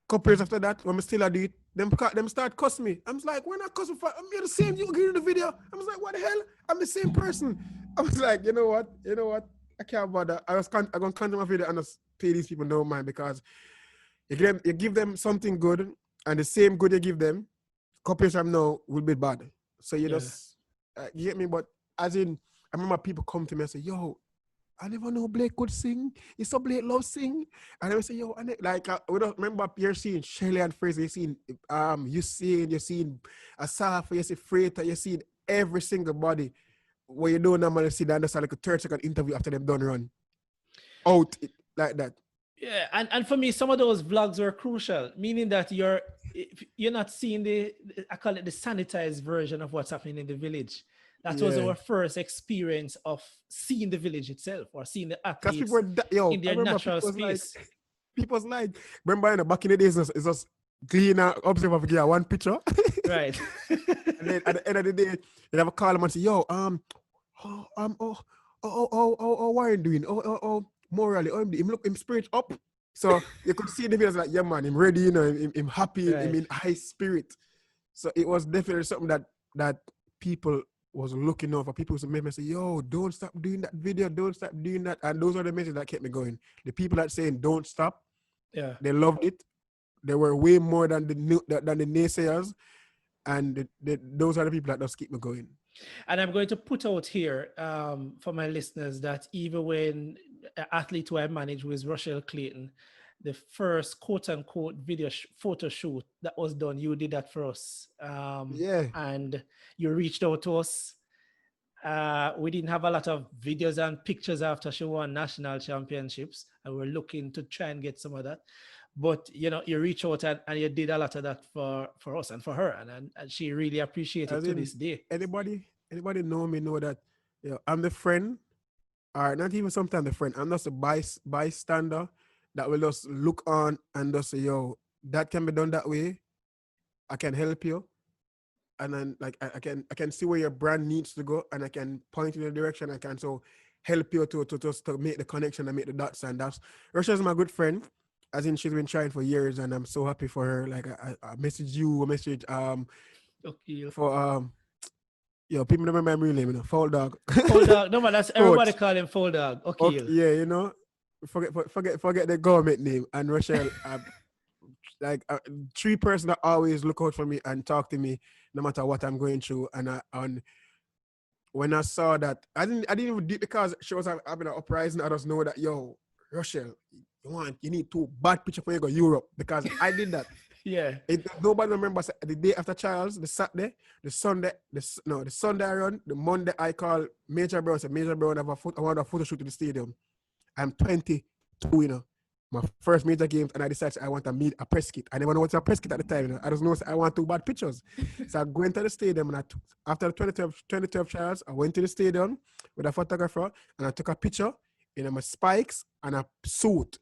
[SPEAKER 2] Couple years after that, when we still do it, them start cussing me. I'm like, we're not cussing for, I'm the same, you agree in the video. I was like, what the hell? I'm the same person. I was like, you know what? I can't bother. I'm gonna content my video and just pay these people no mind, because you give them something good, and the same good you give them, couple years from now will be bad. So you just, you get me? But as in, I remember people come to me and say, yo, I never know Blake could sing. You saw Blake love sing. And I would say, yo, we don't remember you're seeing Shirley and Fraser, you're seeing you're seeing Asafa, you're seeing Freighter, you're seeing every single body. Where you don't normally see that, that's like a 30-second interview after them done run. Like that.
[SPEAKER 1] Yeah, and for me, some of those vlogs were crucial, meaning that you're not seeing I call it the sanitized version of what's happening in the village. That was our first experience of seeing the village itself, or seeing the athletes in their natural space.
[SPEAKER 2] People's like, remember back in the days, it's just clean and observe of one picture.
[SPEAKER 1] Right.
[SPEAKER 2] And then at the end of the day, they have a call them and say, yo, Warren doing? Morally, him spirit up. So you could see the videos like, yeah, man, him ready, him happy, him in high spirit. So it was definitely something that people was looking over. People used to make me say, yo, don't stop doing that video, don't stop doing that. And those are the messages that kept me going. The people that saying don't stop, they loved it. They were way more than the naysayers. And those are the people that just keep me going.
[SPEAKER 1] And I'm going to put out here for my listeners that even when an athlete who I manage with Rochelle Clayton, the first quote unquote photo shoot that was done, you did that for us. And you reached out to us. We didn't have a lot of videos and pictures after she won national championships, and we're looking to try and get some of that. But you reach out and you did a lot of that for us and for her, and she really appreciated it to this day.
[SPEAKER 2] Anybody know me know that I'm the friend, or not even sometimes the friend. I'm just a bystander that will just look on and just say, yo, that can be done that way. I can help you. And then like I can see where your brand needs to go, and I can point in the direction. I can so help you to make the connection and make the dots. And that's Russia's my good friend. As in, she's been trying for years, and I'm so happy for her. Like I message you, for people remember my real name, Fall Dog.
[SPEAKER 1] Fall Dog. No man, that's everybody call him Fall Dog. Okay.
[SPEAKER 2] Yeah, forget the government name. And Rochelle, like 3 persons that always look out for me and talk to me no matter what I'm going through. And when I saw that, I didn't even do it because she was having an uprising. I just know that, yo, Rochelle, you need 2 bad pictures for you go Europe, because I did that. Nobody remembers the day after Charles, the Saturday, the Sunday, the Sunday I run, the Monday I call Major Brown. Said Major Brown, I want a photo shoot to the stadium. I'm 22, my first major games, and I decided I want a press kit. I never know what's a press kit at the time. I just know I want 2 bad pictures. So I went to the stadium, and after the 2012 trials, I went to the stadium with a photographer, and I took a picture in my spikes and a suit.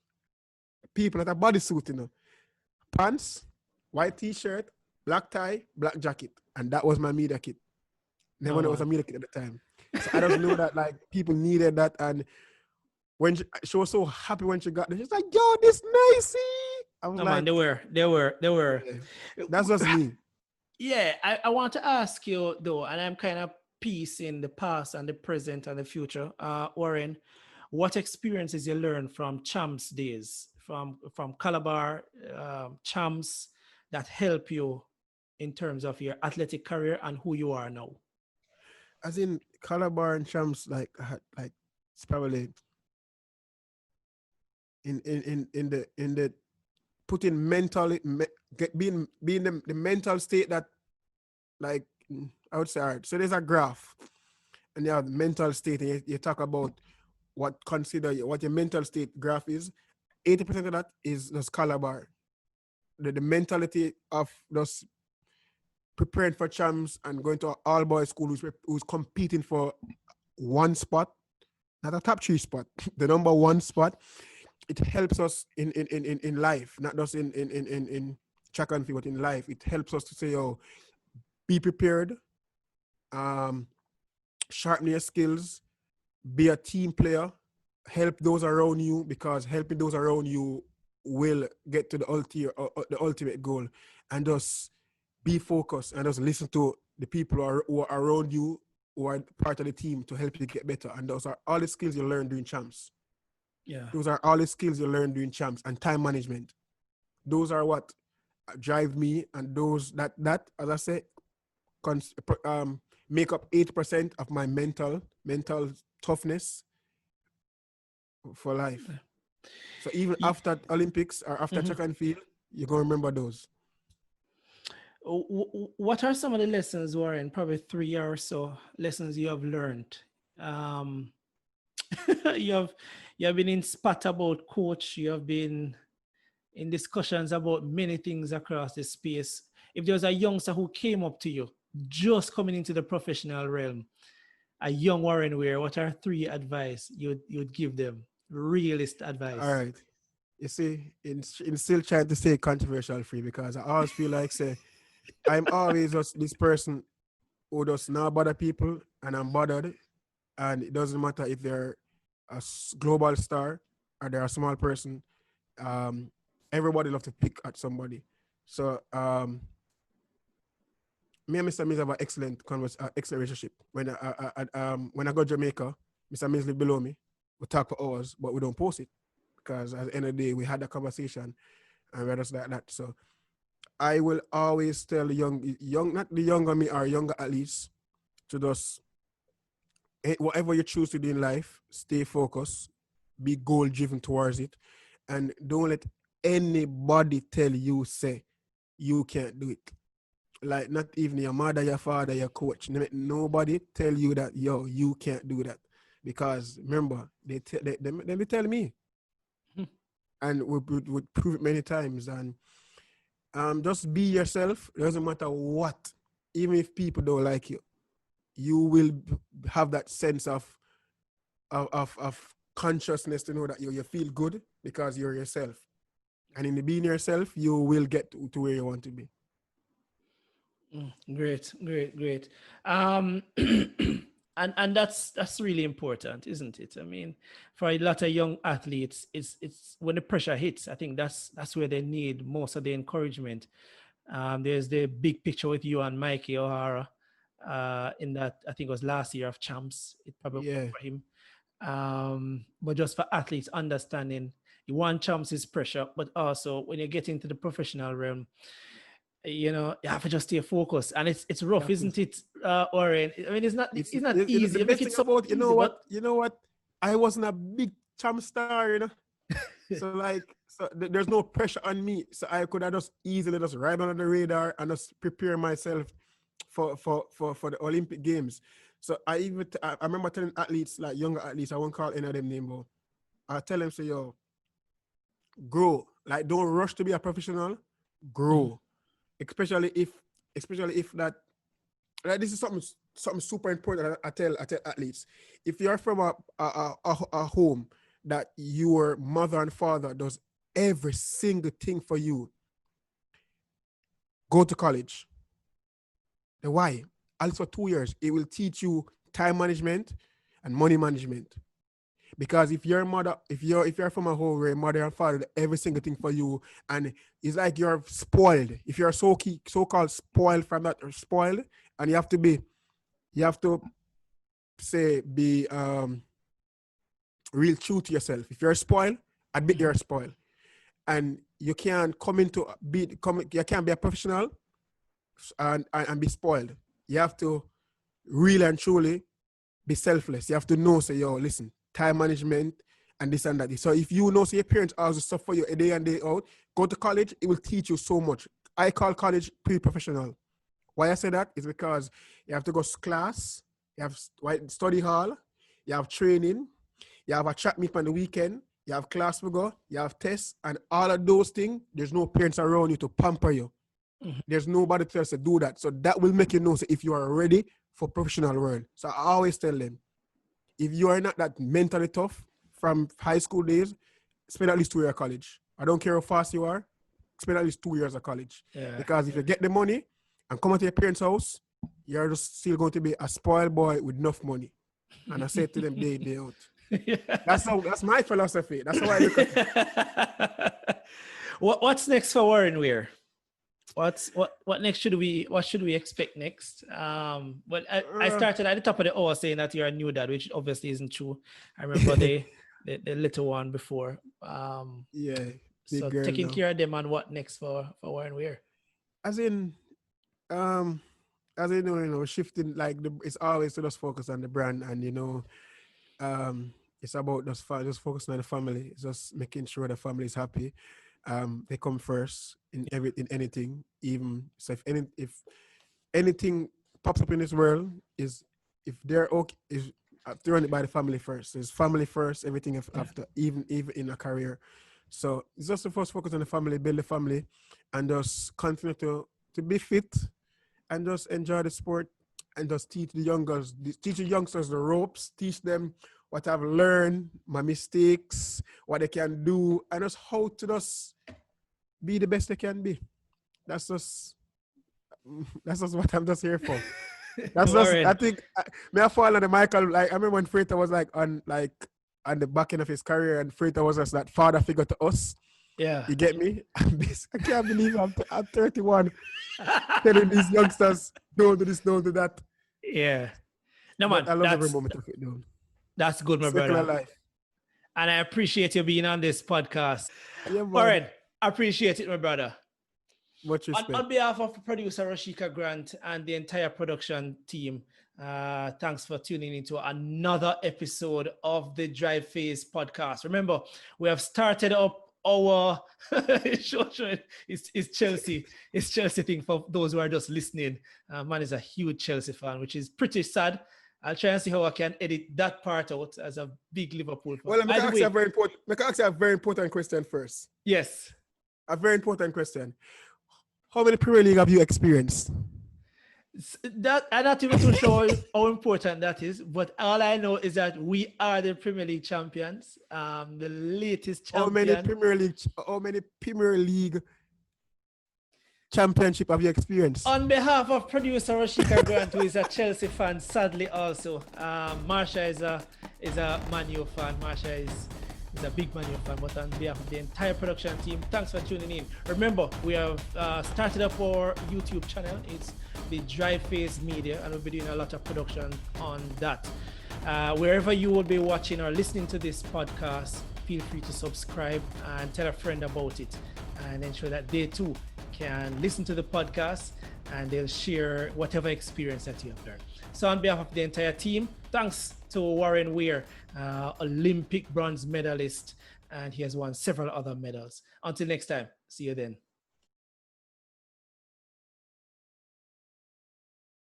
[SPEAKER 2] People at a bodysuit, pants, white t-shirt, black tie, black jacket, and that was my media kit. Never knew it was a media kit at the time. So I just know that like people needed that, and when she was so happy when she got there, she's like, "Yo, this nicey." I was
[SPEAKER 1] man, they were.
[SPEAKER 2] Yeah, that's just me.
[SPEAKER 1] Yeah, I want to ask you though, and I'm kind of piecing the past and the present and the future. Warren, what experiences you learned from Champs days, from Calabar Champs, that help you in terms of your athletic career and who you are now?
[SPEAKER 2] As in Calabar and Champs, like it's probably in the putting mentally being the mental state that, like, I would say, all right, so there's a graph and you have the mental state, and you talk about what your mental state graph is. 80% of that is just Calabar. The mentality of just preparing for Champs and going to an all-boys school who's competing for one spot, not a top 3 spot, the number 1 spot. It helps us in life, not just in track and field, but in life, it helps us to say, oh, be prepared, sharpen your skills, be a team player, help those around you, because helping those around you will get to the ultimate goal. And just be focused and just listen to the people who are around you, who are part of the team, to help you get better. And those are all the skills you learn doing champs.
[SPEAKER 1] Yeah.
[SPEAKER 2] Those are all the skills you learn doing champs, and time management. Those are what drive me, and those that as I say, make up 8% of my mental toughness for life. So even after Olympics or after track and field, you're gonna remember those.
[SPEAKER 1] What are some of the lessons, Warren? Probably 3 or so lessons you have learned. You have been in spat about coach. You have been in discussions about many things across the space. If there was a youngster who came up to you just coming into the professional realm, a young Warren Weir, what are 3 advice you'd give them? Realist advice.
[SPEAKER 2] All right. You see, in still trying to stay controversial free, because I always feel like say I'm always just this person who does not bother people, and I'm bothered, and it doesn't matter if they're a global star or they're a small person. Everybody love to pick at somebody. So me and Mr. Mills have an excellent relationship. When I go to Jamaica, Mr. Mills live below me. We talk for hours, but we don't post it, because at the end of the day, we had a conversation and we're just like that. So I will always tell the young, not the younger me or younger athletes, to just, whatever you choose to do in life, stay focused, be goal driven towards it, and don't let anybody tell you, say, you can't do it. Like, not even your mother, your father, your coach. Nobody tell you that, yo, you can't do that. Because remember, they tell me. And we prove it many times. And just be yourself. It doesn't matter what. Even if people don't like you, you will have that sense of consciousness to know that you feel good because you're yourself. And in being yourself, you will get to where you want to be.
[SPEAKER 1] Great. And that's really important, isn't it? I mean, for a lot of young athletes, it's when the pressure hits, I think that's where they need most of the encouragement. There's the big picture with you and Mikey O'Hara in that, I think it was last year of champs. It probably was for him. But just for athletes understanding, you want champs is pressure, but also when you get into the professional realm, you know, you have to just stay focused, and it's rough, isn't it, Oren? I mean, it's not easy.
[SPEAKER 2] The best thing about, you know what? I wasn't a big champ star, you know. So there's no pressure on me. So I could have just easily just ride under the radar and just prepare myself for the Olympic Games. So I remember telling athletes, like younger athletes, I won't call any of them name, but I tell them, say, yo, grow. Like, don't rush to be a professional. Grow. Especially if that, like, this is something super important. I tell athletes, if you're from a home that your mother and father does every single thing for you, go to college. The why? Also 2 years, it will teach you time management and money management. Because if you're from a home where mother and father do every single thing for you, and it's like you're spoiled. If you're so-called spoiled from that, or spoiled, and you have to be real true to yourself. If you're spoiled, admit you're spoiled, and you can't you can't be a professional and be spoiled. You have to really and truly be selfless. You have to know, say, yo, listen, time management and this and that. So if you know, say, your parents also suffer you a day in, day out, go to college, it will teach you so much. I call college pre-professional. Why I say that is because you have to go to class, you have study hall, you have training, you have a track meet on the weekend, you have class to go, you have tests, and all of those things, there's no parents around you to pamper you. There's nobody to else to do that. So that will make you know, so if you are ready for professional world. So I always tell them, if you are not that mentally tough from high school days, spend at least 2 years college. I don't care how fast you are. spend at least 2 years of college.
[SPEAKER 1] Yeah.
[SPEAKER 2] Because if you get the money and come to your parents' house, you're just still going to be a spoiled boy with enough money. And I said to them day in, day out.
[SPEAKER 1] Yeah.
[SPEAKER 2] That's my philosophy. That's how I look at it.
[SPEAKER 1] What's next for Warren Weir? What next should we expect next? Well, I started at the top of the hour saying that you're a new dad, which obviously isn't true. I remember the little one before.
[SPEAKER 2] Yeah.
[SPEAKER 1] So taking care of them, and what next for Warren Weir?
[SPEAKER 2] As in, shifting, like it's always to just focus on the brand, and it's about just focusing on the family. It's just making sure the family is happy. They come first in anything. Even so, if anything pops up in this world, if they're okay, is to run it by the family first. It's family first, everything after, even in a career. So it's just the first focus on the family, build the family, and just continue to be fit, and just enjoy the sport, and just teach the youngsters the ropes, teach them what I've learned, my mistakes, what they can do, and just how to just be the best they can be. That's just what I'm just here for. That's just, I think, I fall on the Michael, like, I remember when Freita was on the back end of his career, and Freita was just that father figure to us.
[SPEAKER 1] Yeah.
[SPEAKER 2] You get me? I can't believe I'm 31 telling these youngsters, don't do this, don't do that.
[SPEAKER 1] Yeah. No, man.
[SPEAKER 2] But I love every moment of it, dude.
[SPEAKER 1] That's good, my
[SPEAKER 2] Circular
[SPEAKER 1] brother.
[SPEAKER 2] life.
[SPEAKER 1] And I appreciate you being on this podcast.
[SPEAKER 2] Yeah,
[SPEAKER 1] Warren, I appreciate it, my brother.
[SPEAKER 2] Much respect.
[SPEAKER 1] On behalf of producer Rashika Grant and the entire production team, thanks for tuning into another episode of the Drive Phase podcast. Remember, we have started up our it's Chelsea. It's Chelsea thing for those who are just listening. Man is a huge Chelsea fan, which is pretty sad. I'll try and see how I can edit that part out as a big Liverpool fan.
[SPEAKER 2] Well, let me ask you a very important question first.
[SPEAKER 1] Yes.
[SPEAKER 2] A very important question. How many Premier League have you experienced?
[SPEAKER 1] That I'm not even too sure how important that is, but all I know is that we are the Premier League champions, the latest champion.
[SPEAKER 2] How many Premier League championship have you experienced?
[SPEAKER 1] On behalf of producer Rashika Grant, who is a Chelsea fan, sadly also, Marsha is a Man U fan. Marsha is a big Man U fan, but on behalf of the entire production team, thanks for tuning in. Remember, we have started up our YouTube channel. It's the Drive Phase Media, and we'll be doing a lot of production on that. Wherever you will be watching or listening to this podcast, feel free to subscribe and tell a friend about it, and ensure that they too can listen to the podcast and they'll share whatever experience that you have learned. So on behalf of the entire team, thanks to Warren Weir, Olympic bronze medalist, and he has won several other medals. Until next time, see you then.